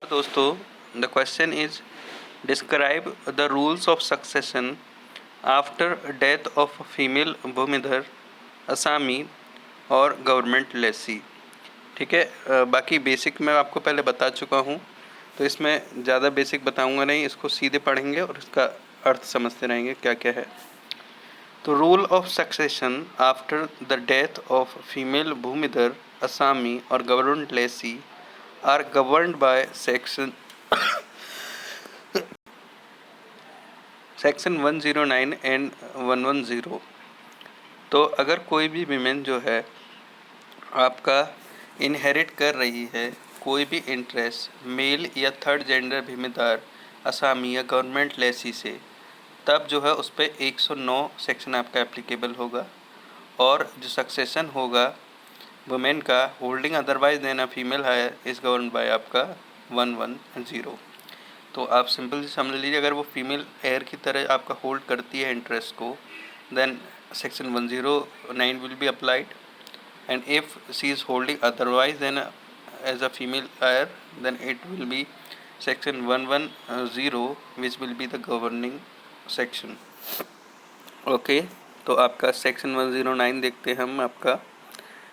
दोस्तों the question is describe the rules of succession after death of female भूमिधर असामी और गवर्नमेंट लेसी। ठीक है। बाकी बेसिक मैं आपको पहले बता चुका हूँ, तो इसमें ज़्यादा बेसिक बताऊँगा नहीं, इसको सीधे पढ़ेंगे और इसका अर्थ समझते रहेंगे क्या क्या है। तो rule of succession after the death of female भूमिधर असामी और government lessee are governed by section 109 and 110। तो अगर कोई भी विमेन जो है आपका इनहेरिट कर रही है कोई भी इंटरेस्ट मेल या थर्ड जेंडर भूमिदार असामी या गवर्नमेंट लेसी से, तब जो है उस पर 109 सेक्शन आपका एप्लीकेबल होगा। और जो सक्सेशन होगा वुमेन का holding otherwise than a female heir is govern by आपका 110। तो आप सिंपल से समझ लीजिए, अगर वो फीमेल एयर की तरह आपका होल्ड करती है इंटरेस्ट को, then section 109 will be applied. And if she is holding otherwise than as a female heir, then it will be section 110 which will be the governing section. Okay, तो आपका section 109 देखते हैं हम। आपका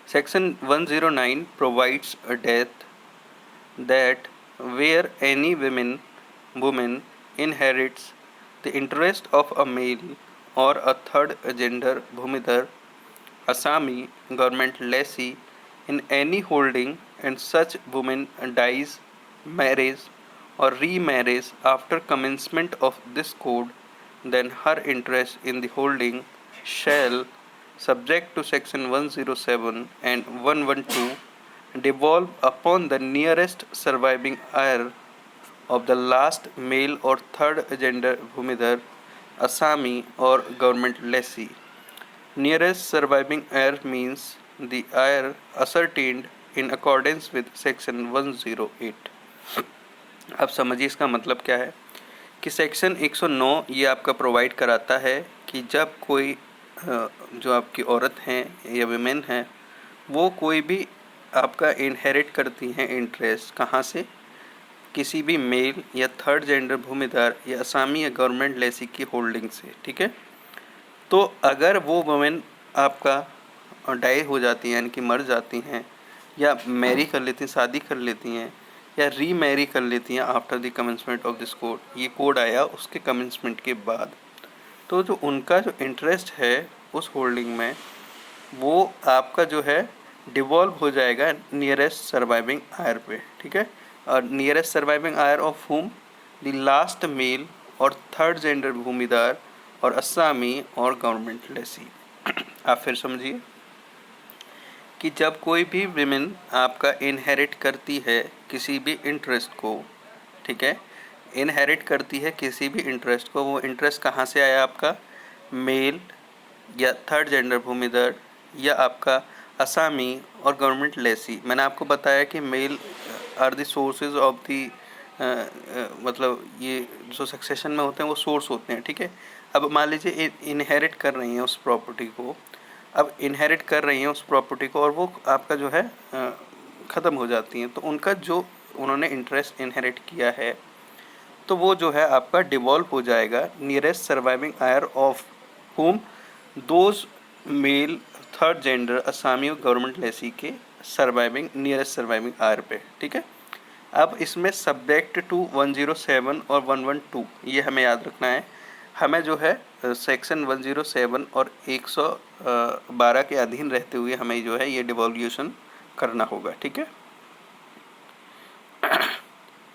section 109 provides a death that where any woman inherits the interest of a male or a third gender bhumidhar Assami government lessee in any holding, and such woman dies, marries or remarries after commencement of this code, then her interest in the holding shall, subject to section 107 and 112, devolve upon the nearest surviving heir of the last male or third gender Bhumidhar, Assami or government lessee. Nearest surviving heir means the heir ascertained in accordance with section 108। अब समझिए इसका मतलब क्या है कि section 109 ये आपका provide कराता है कि जब कोई जो आपकी औरत हैं या विमेन हैं वो कोई भी आपका इनहेरिट करती हैं इंटरेस्ट कहाँ से, किसी भी मेल या थर्ड जेंडर भूमिदार या असामी या गवर्नमेंट लेसी की होल्डिंग से। ठीक है। तो अगर वो वुमेन आपका डाई हो जाती हैं यानी कि मर जाती हैं, या मैरी कर लेती हैं, शादी कर लेती हैं, या री मैरी कर लेती हैं after the commencement of this code, ये कोड आया उसके कमेंसमेंट के बाद, तो जो उनका जो इंटरेस्ट है उस होल्डिंग में वो आपका जो है डिवॉल्व हो जाएगा नियरेस्ट सर्वाइविंग आयर पे। ठीक है। और nearest surviving heir of whom the last male और थर्ड जेंडर भूमिदार और असामी और गवर्नमेंट लेसी। आप फिर समझिए कि जब कोई भी विमेन आपका इनहेरिट करती है किसी भी इंटरेस्ट को, ठीक है, इनहेरिट करती है किसी भी इंटरेस्ट को, वो इंटरेस्ट कहाँ से आया आपका, मेल या थर्ड जेंडर भूमिधर या आपका असामी और गवर्नमेंट लेसी। मैंने आपको बताया कि male are the sources of the, मतलब ये जो सक्सेशन में होते हैं वो सोर्स होते हैं। ठीक है। अब मान लीजिए इनहेरिट कर रही हैं उस प्रॉपर्टी को, अब इनहेरिट कर रही हैं उस प्रॉपर्टी को और वो आपका जो है ख़त्म हो जाती हैं, तो उनका जो उन्होंने इंटरेस्ट इनहेरिट किया है तो वो जो है आपका डिवॉल्व हो जाएगा nearest surviving heir of whom those male third gender asami और गवर्नमेंट लेसी के सर्वाइविंग नियरेस्ट सर्वाइविंग आयर पे। ठीक है। अब इसमें सब्जेक्ट टू 107 और 112 ये हमें याद रखना है। हमें जो है सेक्शन 107 और 112 के अधीन रहते हुए हमें जो है ये डिवॉल्यूशन करना होगा। ठीक है।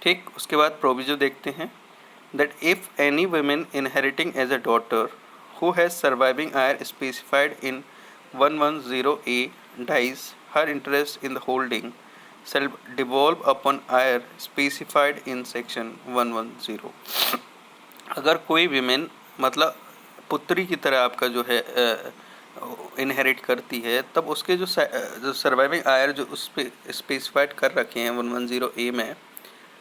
ठीक, उसके बाद प्रोविजो देखते हैं that if any women inheriting as a daughter who has surviving heir specified in 110A dies, her interest in the holding shall devolve upon heir specified in section 110। अगर कोई विमेन मतलब पुत्री की तरह आपका जो है इनहेरिट करती है, तब उसके जो सर्वाइविंग आयर जो उस पर स्पेसिफाइड कर रखे हैं 110A में,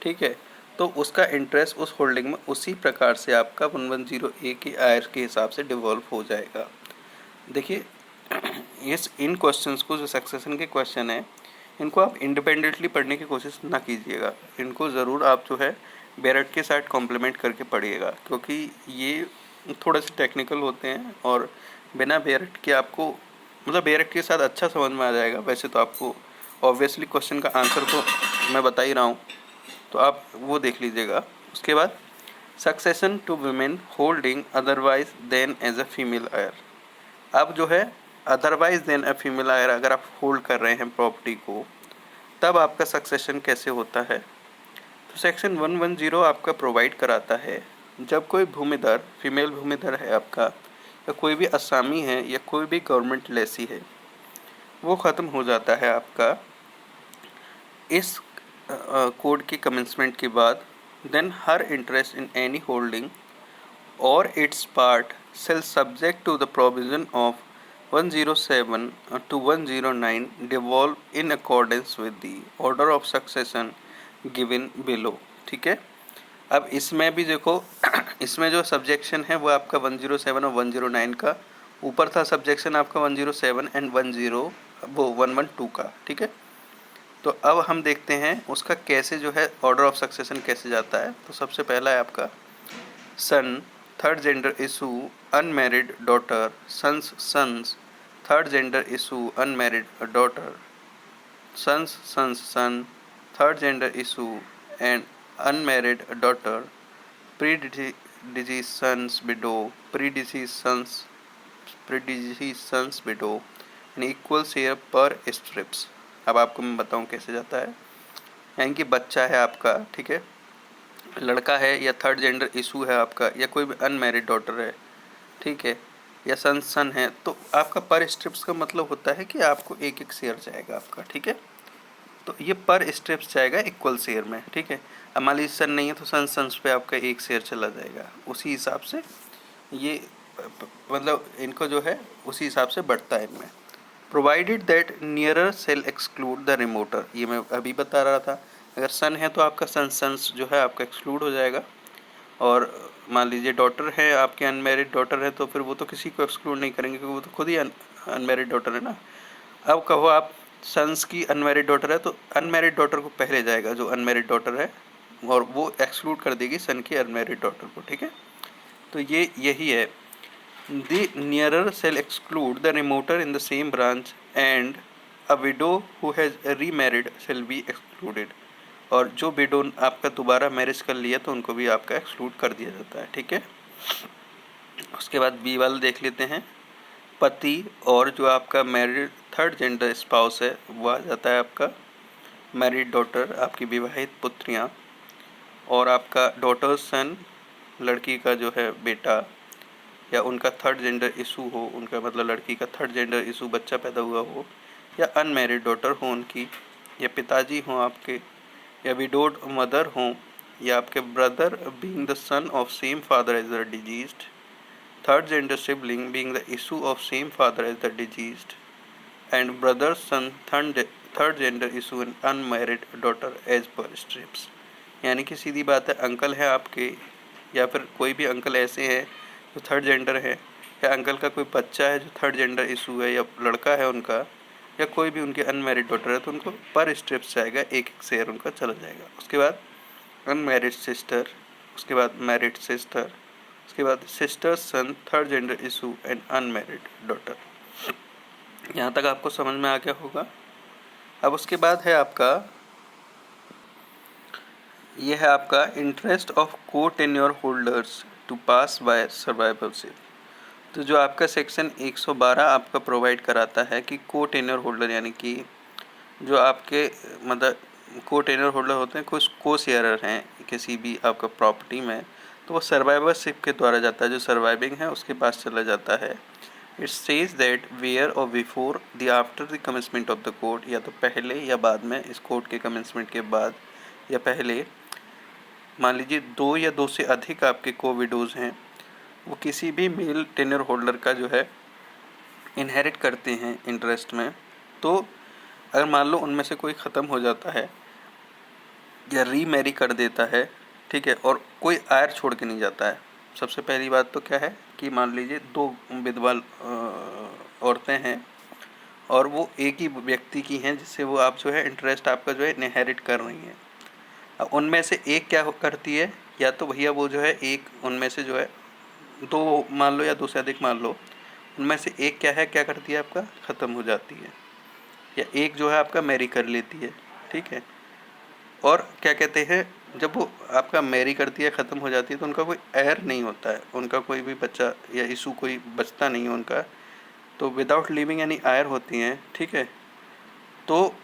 ठीक है, तो उसका इंटरेस्ट उस होल्डिंग में उसी प्रकार से आपका 110A के आयर के हिसाब से डिवॉल्व हो जाएगा। देखिए इस इन क्वेश्चंस को, जो सक्सेशन के क्वेश्चन है, इनको आप इंडिपेंडेंटली पढ़ने की कोशिश ना कीजिएगा, इनको ज़रूर आप जो है बेरेट के साथ कॉम्प्लीमेंट करके पढ़िएगा, क्योंकि ये थोड़े से टेक्निकल होते हैं और बिना बेरेट के आपको मतलब बेरेट के साथ अच्छा समझ में आ जाएगा। वैसे तो आपको ऑब्वियसली क्वेश्चन का आंसर तो मैं बता ही रहा हूँ, तो आप वो देख लीजिएगा। उसके बाद succession to women holding otherwise than as a female heir. अब जो है otherwise than a female heir अगर आप होल्ड कर रहे हैं प्रॉपर्टी को, तब आपका सक्सेशन कैसे होता है। तो सेक्शन 110 आपका प्रोवाइड कराता है, जब कोई भूमिधर फीमेल भूमिधर है आपका, या कोई भी असामी है या कोई भी गवर्नमेंट लेसी है, वो ख़त्म हो जाता है आपका इस कोड के कमेंसमेंट के बाद, then her interest in any holding और its part shall subject to the provision of 107 to 109 devolve in accordance with the order of succession given below। ठीक है, अब इसमें भी देखो इसमें जो सब्जेक्शन है वो आपका 107 और 109 का, ऊपर था सब्जेक्शन आपका 107 एंड 112 का। ठीक है, तो अब हम देखते हैं उसका कैसे जो है ऑर्डर ऑफ सक्सेशन कैसे जाता है। तो सबसे पहला है आपका son, third gender issue unmarried daughter, sons sons, third gender issue unmarried daughter, sons sons son, third gender issue and unmarried daughter, pre sons widow, pre sons widow and equal share per stirpes. अब आपको मैं बताऊं कैसे जाता है। यानी कि बच्चा है आपका, ठीक है, लड़का है या थर्ड जेंडर इशू है आपका, या कोई भी अनमैरिड डॉटर है, ठीक है, या सन है, तो आपका पर स्ट्रिप्स का मतलब होता है कि आपको एक एक शेयर जाएगा आपका। ठीक है, तो ये पर स्ट्रिप्स जाएगा इक्वल शेयर में। ठीक है, अब मान लीजिए सन नहीं है तो सन्स पे आपका एक शेयर चला जाएगा, उसी हिसाब से ये मतलब इनको जो है उसी हिसाब से बढ़ता है इनमें। Provided that nearer shall exclude the remoter, ये मैं अभी बता रहा था, अगर सन है तो आपका सन्स जो है आपका एक्सक्लूड हो जाएगा, और मान लीजिए डॉटर है आपके अनमैरिड डॉटर है तो फिर वो तो किसी को एक्सक्लूड नहीं करेंगे क्योंकि वो तो खुद ही अनमैरिड डॉटर है ना। अब कहो आप सन्स की अनमैरिड डॉटर है तो अनमैरिड डॉटर को पहले जाएगा जो अनमैरिड डॉटर है, और वो एक्सक्लूड कर देगी सन की अनमैरिड डॉटर को। ठीक है, तो ये यही है, the nearer shall exclude the remoter in the same branch and a widow who has remarried shall be excluded, और जो विडो आपका दोबारा मैरिज कर लिया तो उनको भी आपका एक्सक्लूड कर दिया जाता है। ठीक है, उसके बाद बी वाला देख लेते हैं। पति और जो आपका मैरिड थर्ड जेंडर स्पाउस है वो आ जाता है आपका मैरिड डॉटर, आपकी विवाहित पुत्रियां, और आपका डॉटर सन, लड़की का जो है बेटा, या उनका थर्ड जेंडर इशू हो, उनका मतलब लड़की का थर्ड जेंडर इशू बच्चा पैदा हुआ हो, या अनमैरिड डॉटर हो उनकी, या पिताजी हों आपके, या विडोड मदर हों, या आपके brother being the son of same father as the deceased, third gender sibling being the issue of same father as the deceased, and brother son third gender issue and unmarried daughter as per stirpes. यानी कि सीधी बात है, uncle है आपके या फिर कोई भी अंकल ऐसे हैं जो थर्ड जेंडर है, या अंकल का कोई बच्चा है जो थर्ड जेंडर इशू है, या लड़का है उनका, या कोई भी उनके अनमैरिड डॉटर है, तो उनको पर स्ट्रिप्स जाएगा, एक एक शेयर उनका चला जाएगा। उसके बाद अनमैरिड सिस्टर, उसके बाद मैरिड सिस्टर, उसके बाद sister son, third gender issue and unmarried daughter. यहाँ तक आपको समझ में आ गया होगा। अब उसके बाद है आपका ये है आपका interest of co tenure holders to pass by survivalship. तो जो आपका सेक्शन 112 आपका प्रोवाइड कराता है कि को टेन्योर होल्डर, यानी कि जो आपके मतलब को टेन्योर होल्डर होते हैं, कुछ को शेयरर हैं किसी भी आपका प्रॉपर्टी में, तो वो सर्वाइवरशिप के द्वारा जाता है, जो सर्वाइविंग है उसके पास चला जाता है। इट सेज दैट वेयर और before the after the commencement of the court, या तो पहले या बाद में, इस कोर्ट के कमेंसमेंट के बाद या पहले, मान लीजिए दो या दो से अधिक आपके को विडोज हैं, वो किसी भी मेल टेन्योर होल्डर का जो है इनहेरिट करते हैं इंटरेस्ट में। तो अगर मान लो उनमें से कोई ख़त्म हो जाता है या रीमैरी कर देता है, ठीक है, और कोई आयर छोड़ के नहीं जाता है। सबसे पहली बात तो क्या है कि मान लीजिए दो विधवा औरतें हैं और वो एक ही व्यक्ति की हैं जिससे वो आप जो है इंटरेस्ट आपका जो है इनहेरिट कर रही हैं। अब उनमें से एक क्या करती है, या तो भैया वो जो है एक उनमें से जो है दो मान लो या दो से अधिक मान लो, उनमें से एक क्या है, क्या करती है, आपका ख़त्म हो जाती है, या एक जो है आपका मैरी कर लेती है। ठीक है। और क्या कहते हैं, जब वो आपका मैरी करती है, ख़त्म हो जाती है, तो उनका कोई एयर नहीं होता है, उनका कोई भी बच्चा या इशू कोई बचता नहीं है उनका। तो विदाउट लिविंग एनी आयर होती हैं। ठीक है। तो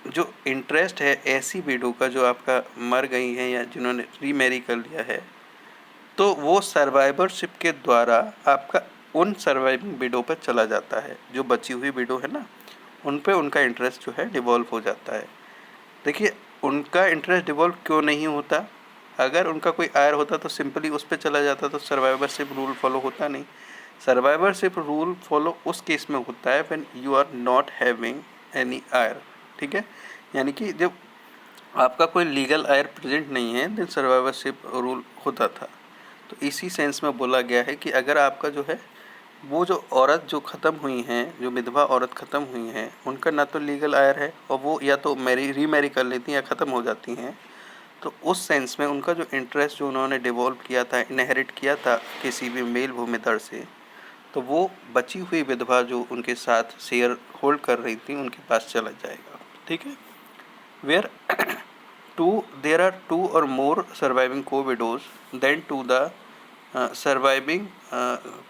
जो इंटरेस्ट है ऐसी विडो का जो आपका मर गई हैं या जिन्होंने रीमैरी कर लिया है, तो वो सर्वाइवरशिप के द्वारा आपका उन सर्वाइविंग विडो पर चला जाता है। जो बची हुई विडो है ना, उन पे उनका इंटरेस्ट जो है डिवॉल्व हो जाता है। देखिए, उनका इंटरेस्ट डिवॉल्व क्यों नहीं होता, अगर उनका कोई आयर होता तो सिंपली उस पर चला जाता, तो सर्वाइवरशिप रूल फॉलो होता नहीं। सर्वाइवरशिप रूल फॉलो उस केस में होता है when you are not having any heir. ठीक है। यानी कि जब आपका कोई लीगल आयर प्रेजेंट नहीं है, देन सर्वाइवरशिप रूल होता था। तो इसी सेंस में बोला गया है कि अगर आपका जो है वो जो औरत जो ख़त्म हुई हैं, जो विधवा औरत ख़त्म हुई हैं, उनका ना तो लीगल आयर है और वो या तो रीमैरी कर लेती हैं या ख़त्म हो जाती हैं, तो उस सेंस में उनका जो इंटरेस्ट जो उन्होंने डिवॉल्व किया था, इनहेरिट किया था किसी भी मेल भूमिधर से, तो वो बची हुई विधवा जो उनके साथ शेयर होल्ड कर रही थी उनके पास चला जाएगा। ठीक है। Where there are two or more surviving co-widows then to the surviving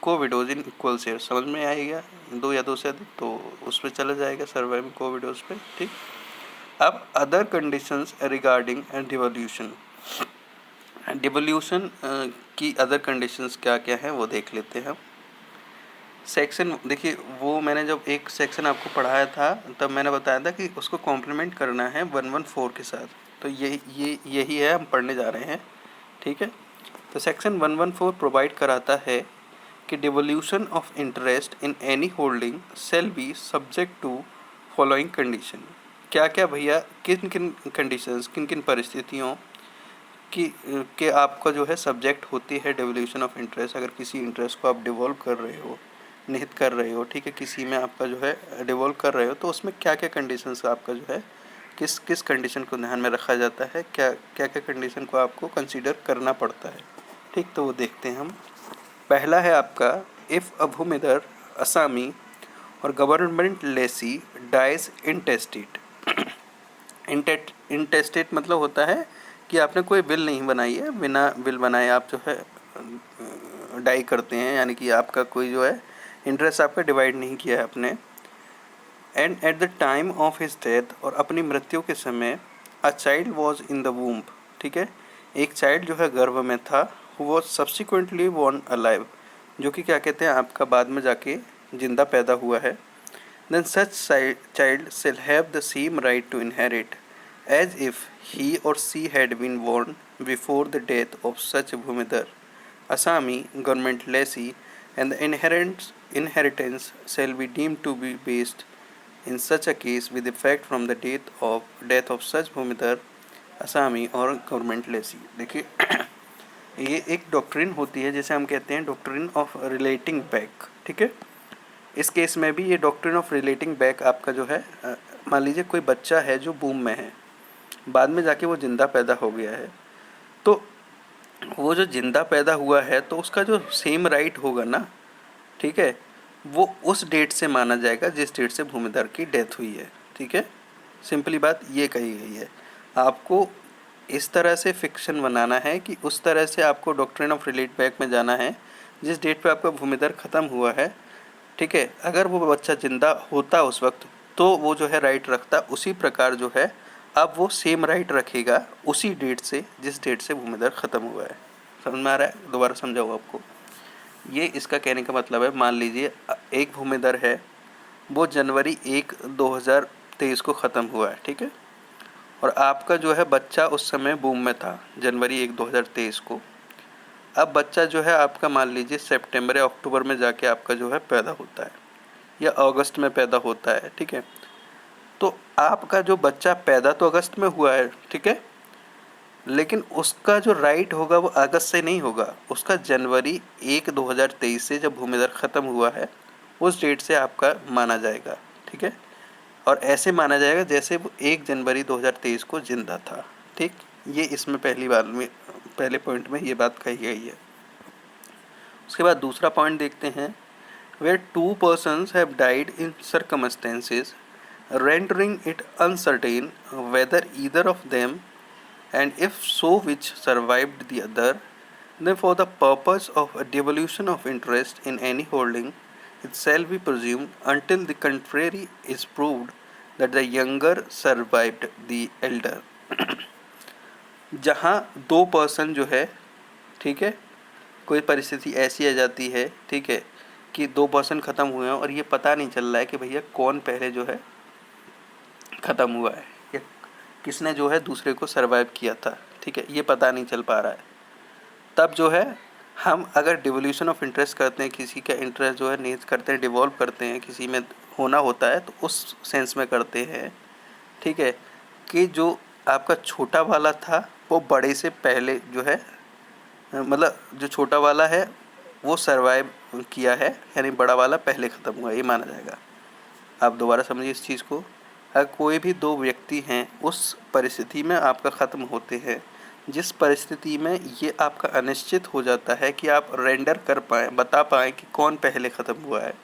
co-widows in equal share. समझ में आएगा, दो या दो से अधिक, तो उस पर चला जाएगा सर्वाइविंग को-विडोज पे। ठीक। अब other conditions regarding devolution, devolution की अदर कंडीशंस क्या क्या हैं वो देख लेते हैं हम। सेक्शन देखिए, वो मैंने जब एक सेक्शन आपको पढ़ाया था तब मैंने बताया था कि उसको कॉम्प्लीमेंट करना है 114 के साथ, तो यही है हम पढ़ने जा रहे हैं। ठीक है। तो सेक्शन 114 प्रोवाइड कराता है कि devolution of interest in any holding shall be subject to following condition. क्या क्या भैया, किन किन कंडीशंस, किन किन परिस्थितियों कि आपका जो है सब्जेक्ट होती है डिवोल्यूशन ऑफ इंटरेस्ट। अगर किसी इंटरेस्ट को आप डिवॉल्व कर रहे हो, निहित कर रहे हो, ठीक है, किसी में आपका जो है डिवॉल्व कर रहे हो, तो उसमें क्या क्या कंडीशंस आपका जो है किस किस कंडीशन को ध्यान में रखा जाता है, क्या क्या क्या कंडीशन को आपको कंसीडर करना पड़ता है। ठीक, तो वो देखते हैं हम। पहला है आपका, इफ़ अ भूमिधर असामी और गवर्नमेंट लेसी डाइज इंटेस्टेट। इंटेस्टेट मतलब होता है कि आपने कोई बिल नहीं बनाई है, बिना बिल बनाए आप जो है डाई करते हैं, यानी कि आपका कोई जो है इंटरेस्ट आपका डिवाइड नहीं किया है आपने। And at the time of his death, और अपनी मृत्यु के समय, a child was in the womb. ठीक है, एक चाइल्ड जो है गर्भ में था, who was subsequently born alive, जो कि क्या कहते हैं आपका बाद में जाके जिंदा पैदा हुआ है। Then such child shall have the same right to inherit as if he or she had been born before the death of such Bhumidhar, Assami government lessee, and the inheritance shall be deemed to be based in such a case with effect from the death of such Bhumidhar, Assami और government lessee। देखिए, ये एक doctrine होती है जिसे हम कहते हैं डॉक्ट्रिन ऑफ रिलेटिंग बैक। ठीक है। इस केस में भी ये डॉक्ट्रिन ऑफ रिलेटिंग बैक आपका जो है, मान लीजिए कोई बच्चा है जो बूम में है, बाद में जाके वो जिंदा पैदा हो गया है, तो वो जो जिंदा पैदा हुआ है तो उसका जो सेम राइट होगा ना, ठीक है, वो उस डेट से माना जाएगा जिस डेट से भूमिधर की डेथ हुई है। ठीक है, सिंपली बात ये कही गई है। आपको इस तरह से फिक्शन बनाना है कि उस तरह से आपको डॉक्ट्रिन ऑफ रिलेट बैक में जाना है जिस डेट पे आपका भूमिधर ख़त्म हुआ है। ठीक है, अगर वो बच्चा जिंदा होता उस वक्त तो वो जो है राइट रखता, उसी प्रकार जो है अब वो सेम राइट रखेगा उसी डेट से जिस डेट से भूमिधर ख़त्म हुआ है। समझ में आ रहा है? दोबारा समझाऊँ आपको। ये इसका कहने का मतलब है, मान लीजिए एक भूमिधर है, वो जनवरी 1 2023 को ख़त्म हुआ है। ठीक है, और आपका जो है बच्चा उस समय बूम में था जनवरी 1 2023 को। अब बच्चा जो है आपका मान लीजिए सितंबर या अक्टूबर में जाके आपका जो है पैदा होता है, या अगस्त में पैदा होता है। ठीक है, तो आपका जो बच्चा पैदा तो अगस्त में हुआ है, ठीक है, लेकिन उसका जो राइट होगा वो अगस्त से नहीं होगा, उसका जनवरी 1 2023 से जब भूमिधर ख़त्म हुआ है उस डेट से आपका माना जाएगा। ठीक है, और ऐसे माना जाएगा जैसे वो 1 जनवरी 2023 को जिंदा था। ठीक, ये इसमें पहले पॉइंट में ये बात कही गई है। उसके बाद दूसरा पॉइंट देखते हैं, where two persons have died in circumstances rendering it uncertain whether either of them, and if so which survived the other, then for the purpose of a devolution of interest in any holding, it shall be presumed until the contrary is proved that the younger survived the elder। जहाँ दो person जो है, ठीक है, कोई परिस्थिति ऐसी आ जाती है, ठीक है, कि दो पर्सन ख़त्म हुए हैं और ये पता नहीं चल रहा है कि भैया कौन पहले जो है ख़त्म हुआ है या किसने जो है दूसरे को सरवाइव किया था, ठीक है, ये पता नहीं चल पा रहा है। तब जो है हम अगर डिवोल्यूशन ऑफ इंटरेस्ट करते हैं, किसी का इंटरेस्ट जो है नीज करते हैं, डिवॉल्व करते हैं, किसी में होना होता है, तो उस सेंस में करते हैं, ठीक है, कि जो आपका छोटा वाला था वो बड़े से पहले जो है, मतलब जो छोटा वाला है वो सरवाइव किया है, यानी बड़ा वाला पहले ख़त्म हुआ, ये माना जाएगा। आप दोबारा समझिए इस चीज़ को। अगर कोई भी दो व्यक्ति हैं उस परिस्थिति में आपका ख़त्म होते हैं जिस परिस्थिति में ये आपका अनिश्चित हो जाता है कि आप रेंडर कर पाएँ, बता पाएँ कि कौन पहले ख़त्म हुआ है,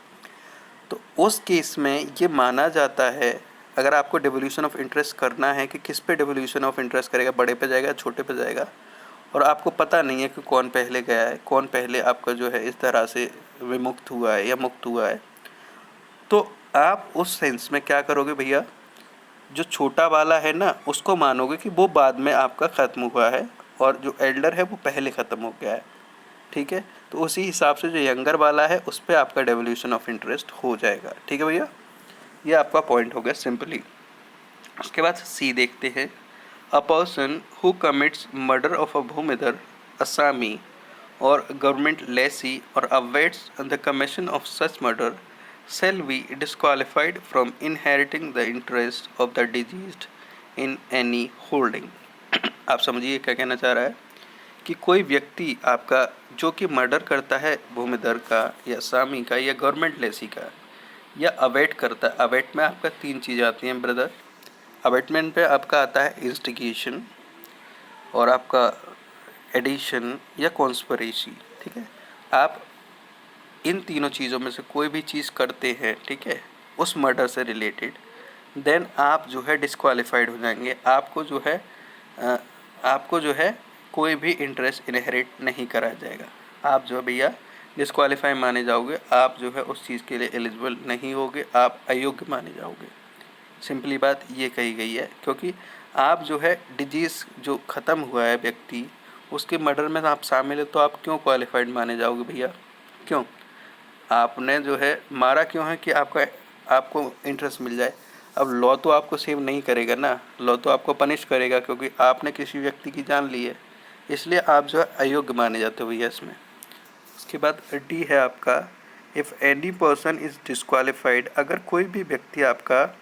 तो उस केस में ये माना जाता है, अगर आपको डिवोल्यूशन ऑफ इंटरेस्ट करना है कि किस पे डिवोल्यूशन ऑफ इंटरेस्ट करेगा, बड़े पे जाएगा, छोटे पे जाएगा, और आपको पता नहीं है कि कौन पहले गया है, कौन पहले आपका जो है इस तरह से विमुक्त हुआ है या मुक्त हुआ है, तो आप उस सेंस में क्या करोगे भैया, जो छोटा वाला है ना उसको मानोगे कि वो बाद में आपका ख़त्म हुआ है और जो एल्डर है वो पहले ख़त्म हो गया है, ठीक है। तो उसी हिसाब से जो यंगर वाला है उस पर आपका डेवोल्यूशन ऑफ इंटरेस्ट हो जाएगा, ठीक है भैया। ये आपका पॉइंट हो गया सिंपली। उसके बाद सी देखते हैं, a person who commits murder of a भूमिधर, असामी और गवर्नमेंट लेसी और abets the commission of such murder shall be disqualified from inheriting the interest of the deceased in any holding। आप समझिए क्या कहना चाह रहा है कि कोई व्यक्ति आपका जो कि मर्डर करता है भूमिधर का या सामी का या गवर्नमेंट लेसी का या अवेट करता है, अवेट में आपका 3 चीज़ें आती हैं ब्रदर। अवेटमेंट पे आपका आता है इंस्टिगेशन और आपका एडिशन या कॉन्स्पिरेसी, ठीक है। आप इन तीनों चीज़ों में से कोई भी चीज़ करते हैं, ठीक है, उस मर्डर से रिलेटेड, देन आप जो है डिस्क्वालीफाइड हो जाएंगे। आपको जो है कोई भी इंटरेस्ट इनहेरिट नहीं करा जाएगा। आप जो है भैया डिस्क्वालीफाई माने जाओगे, आप जो है उस चीज़ के लिए एलिजिबल नहीं होगे, आप अयोग्य माने जाओगे। सिंपली बात ये कही गई है, क्योंकि आप जो है डिजीज़ जो ख़त्म हुआ है व्यक्ति उसके मर्डर में आप शामिल है, तो आप क्यों क्वालिफाइड माने जाओगे भैया? क्यों? आपने जो है मारा क्यों है कि आपको इंटरेस्ट मिल जाए। अब लॉ तो आपको सेव नहीं करेगा ना, लॉ तो आपको पनिश करेगा, क्योंकि आपने किसी व्यक्ति की जान ली है, इसलिए आप जो है अयोग्य माने जाते हो भैया इसमें। उसके बाद डी है आपका, if any person is disqualified, अगर कोई भी व्यक्ति आपका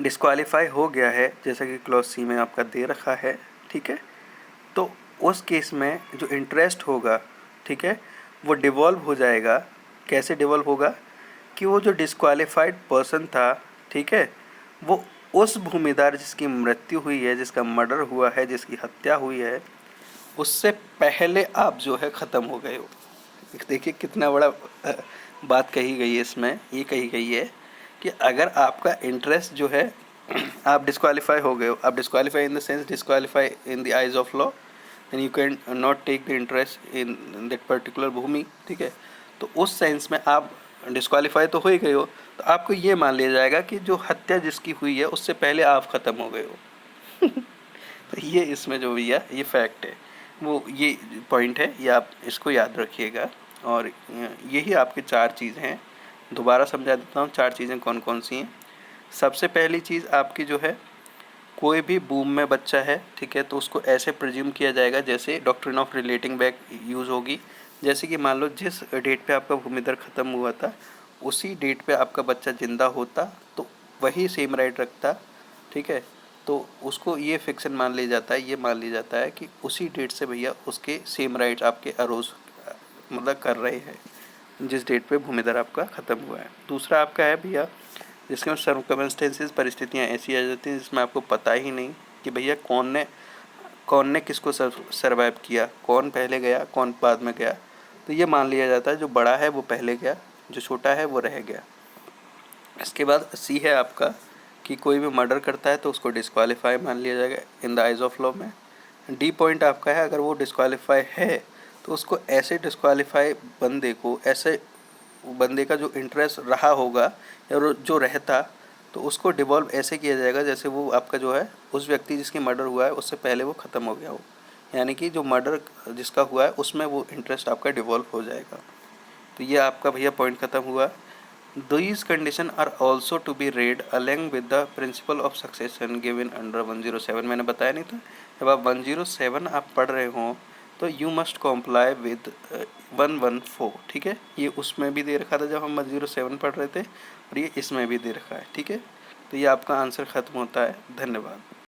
डिस्क्वालीफाई हो गया है, जैसा कि क्लॉज सी में आपका दे रखा है, ठीक है, तो उस केस में जो इंटरेस्ट होगा, ठीक है, वो डिवॉल्व हो जाएगा। कैसे डिवॉल्व होगा कि वो जो डिस्क्वालीफाइड पर्सन था, ठीक है, वो उस भूमिदार जिसकी मृत्यु हुई है, जिसका मर्डर हुआ है, जिसकी हत्या हुई है, उससे पहले आप जो है ख़त्म हो गए हो। देखिए कितना बड़ा बात कही गई है इसमें। ये कही गई है कि अगर आपका इंटरेस्ट जो है आप डिस्क्वालीफाई हो गए हो, आप disqualify in the sense disqualify in the eyes of law, then you can not take the interest in that particular भूमि, ठीक है। तो उस सेंस में आप डिस्क्वालीफाई तो हो ही गए हो, तो आपको ये मान लिया जाएगा कि जो हत्या जिसकी हुई है उससे पहले आप ख़त्म हो गए हो। तो ये इसमें जो भैया ये फैक्ट है, वो ये पॉइंट है, ये आप इसको याद रखिएगा। और यही आपके 4 चीज़ हैं। दोबारा समझा देता हूँ 4 चीज़ें कौन कौन सी हैं। सबसे पहली चीज़ आपकी जो है, कोई भी बूम में बच्चा है, ठीक है, तो उसको ऐसे प्रिज्यूम किया जाएगा जैसे doctrine of relating back use होगी। जैसे कि मान लो जिस डेट पे आपका भूमिधर ख़त्म हुआ था उसी डेट पे आपका बच्चा ज़िंदा होता तो वही सेम राइट रखता, ठीक है। तो उसको ये फिक्सन मान लिया जाता है, ये मान लिया जाता है कि उसी डेट से भैया उसके सेम राइट्स आपके अरोज मतलब कर रहे हैं जिस डेट पे भूमिधर आपका ख़त्म हुआ है। दूसरा आपका है भैया जिसके सर्कमस्टेंसेस परिस्थितियाँ ऐसी आ जाती हैं जिसमें आपको पता ही नहीं कि भैया कौन ने किसको सर्वाइव किया, कौन पहले गया कौन बाद में गया। तो ये मान लिया जाता है जो बड़ा है वो पहले गया, जो छोटा है वो रह गया। इसके बाद सी है आपका कि कोई भी मर्डर करता है तो उसको डिस्क्वालीफाई मान लिया जाएगा इन द आइज ऑफ लॉ में। डी पॉइंट आपका है अगर वो डिस्क्वालीफाई है तो उसको ऐसे डिस्क्वालीफाई बंदे को, ऐसे बंदे का जो इंटरेस्ट रहा होगा या जो रहता, तो उसको डिवॉल्व ऐसे किया जाएगा जैसे वो आपका जो है उस व्यक्ति जिसकी मर्डर हुआ है उससे पहले वो ख़त्म हो गया हो, यानी कि जो मर्डर जिसका हुआ है उसमें वो इंटरेस्ट आपका डिवॉल्व हो जाएगा। तो ये आपका भैया पॉइंट ख़त्म हुआ। These conditions are also to be read along with the principle of succession given under 107। मैंने बताया नहीं था, जब आप 107 आप पढ़ रहे हो तो यू मस्ट कॉम्प्लाई विद 114, ठीक है। ये उसमें भी दे रखा था जब हम 107 पढ़ रहे थे और ये इसमें भी दे रखा है, ठीक है। तो ये आपका आंसर ख़त्म होता है। धन्यवाद।